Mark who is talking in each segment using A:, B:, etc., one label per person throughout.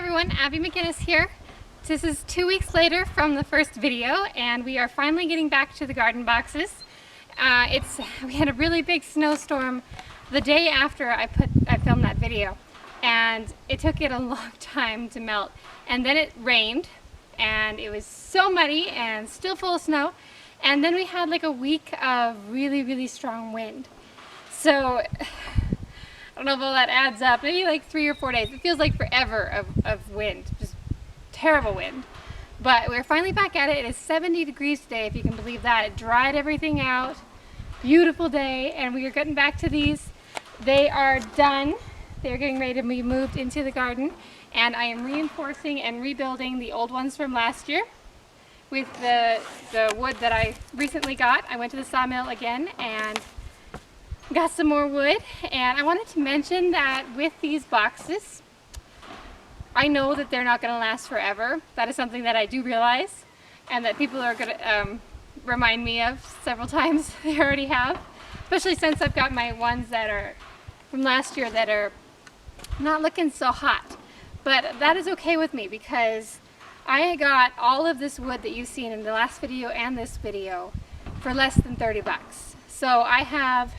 A: everyone, Abby McGinnis here. This is 2 weeks later from the first video and we are finally getting back to the garden boxes. We had a really big snowstorm the day after I filmed that video, and it took it a long time to melt, and then it rained and it was so muddy and still full of snow, and then we had like a week of really strong wind. So I don't know if all that adds up, maybe like 3 or 4 days. It feels like forever of wind, just terrible wind. But we're finally back at it. It is 70 degrees today, if you can believe that. It dried everything out. Beautiful day, and we are getting back to these. They are done. They're getting ready to be moved into the garden, and I am reinforcing and rebuilding the old ones from last year with the wood that I recently got. I went to the sawmill again and got some more wood, and I wanted to mention that with these boxes, I know that they're not going to last forever. That is something that I do realize, and that people are going to remind me of several times. They already have, especially since I've got my ones that are from last year that are not looking so hot. But that is okay with me, because I got all of this wood that you've seen in the last video and this video for less than 30 bucks. So I have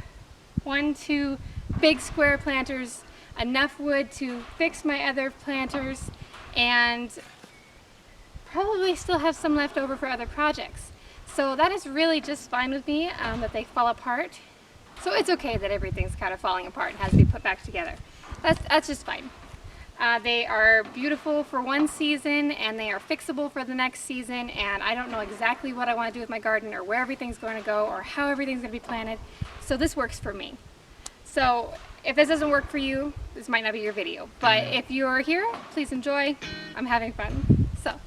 A: 2 big square planters, enough wood to fix my other planters, and probably still have some left over for other projects. So that is really just fine with me, that they fall apart. So it's okay that everything's kind of falling apart and has to be put back together. That's just fine. They are beautiful for one season and they are fixable for the next season, and I don't know exactly what I want to do with my garden or where everything's going to go or how everything's going to be planted. So this works for me. So if this doesn't work for you, this might not be your video. But if you're here, please enjoy. I'm having fun. So.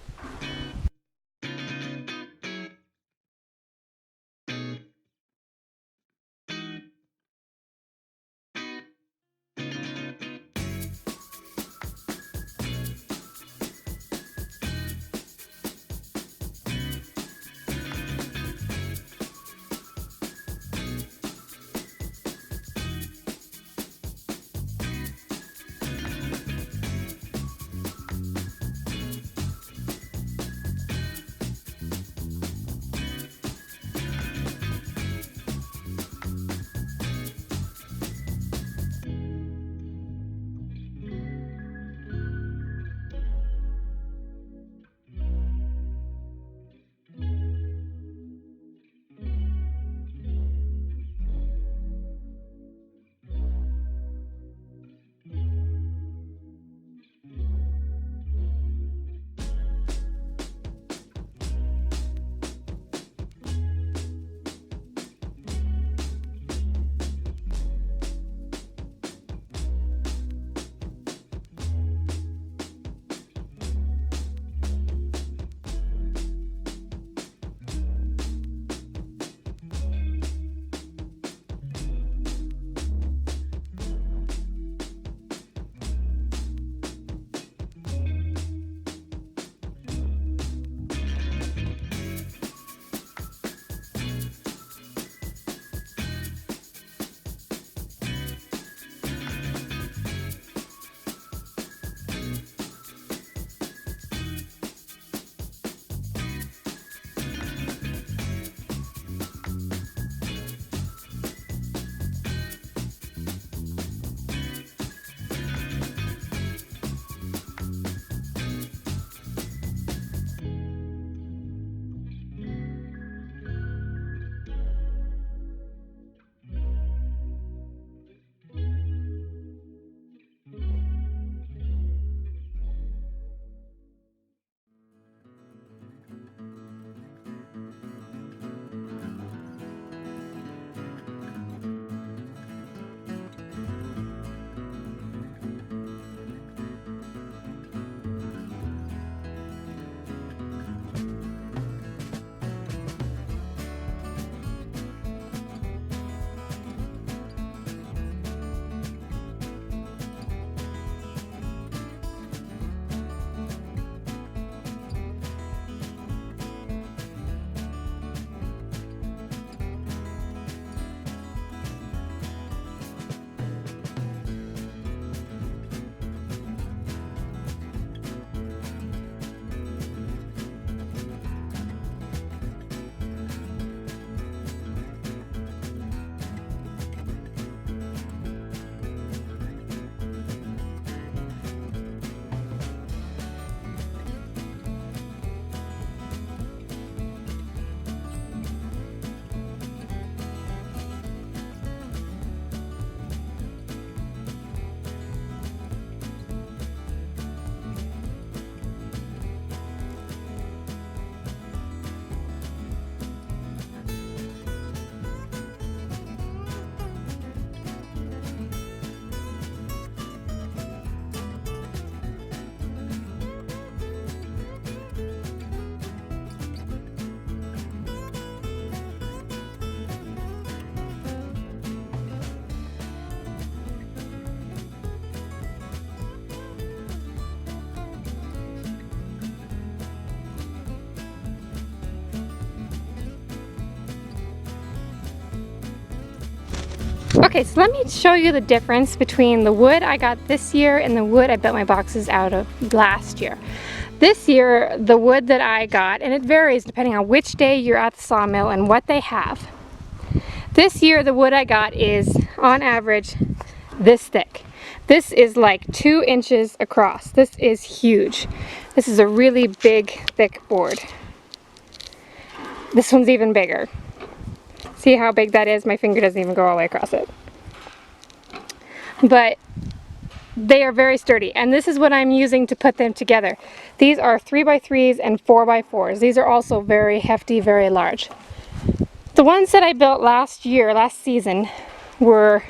A: Okay, so let me show you the difference between the wood I got this year and the wood I built my boxes out of last year. This year, the wood that I got, and it varies depending on which day you're at the sawmill and what they have. This year, the wood I got is, on average, this thick. This is like 2 inches across. This is huge. This is a really big, thick board. This one's even bigger. See how big that is? My finger doesn't even go all the way across it. But they are very sturdy, and this is what I'm using to put them together. These are 3x3s and 4x4s. These are also very hefty, very large. The ones that I built last season, were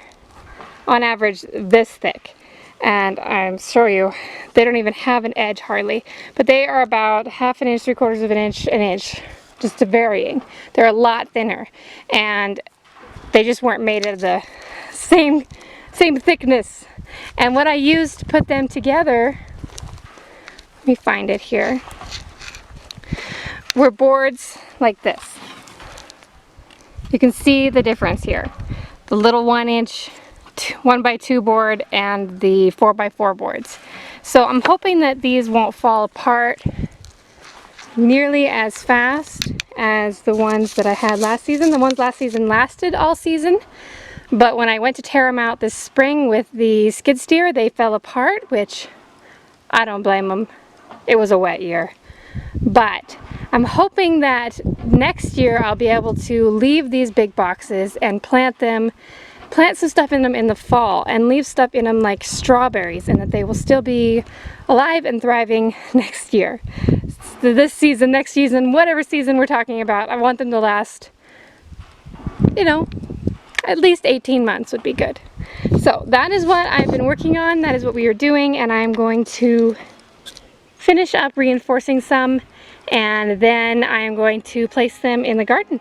A: on average this thick. And I'm show you, they don't even have an edge hardly, but they are about 1/2 inch, 3/4 of an inch, just varying. They're a lot thinner, and they just weren't made of the same thickness. And what I used to put them together, let me find it here, were boards like this. You can see the difference here. The little 1-inch 1x2 board and the 4x4 boards. So I'm hoping that these won't fall apart nearly as fast as the ones that I had last season. The ones last season lasted all season, but when I went to tear them out this spring with the skid steer, they fell apart, which I don't blame them. It was a wet year. But I'm hoping that next year I'll be able to leave these big boxes and plant some stuff in them in the fall, and leave stuff in them like strawberries, and that they will still be alive and thriving next year. So this season, next season, whatever season we're talking about, I want them to last, you know, at least 18 months would be good. So that is what I've been working on. That is what we are doing, and I'm going to finish up reinforcing some, and then I am going to place them in the garden.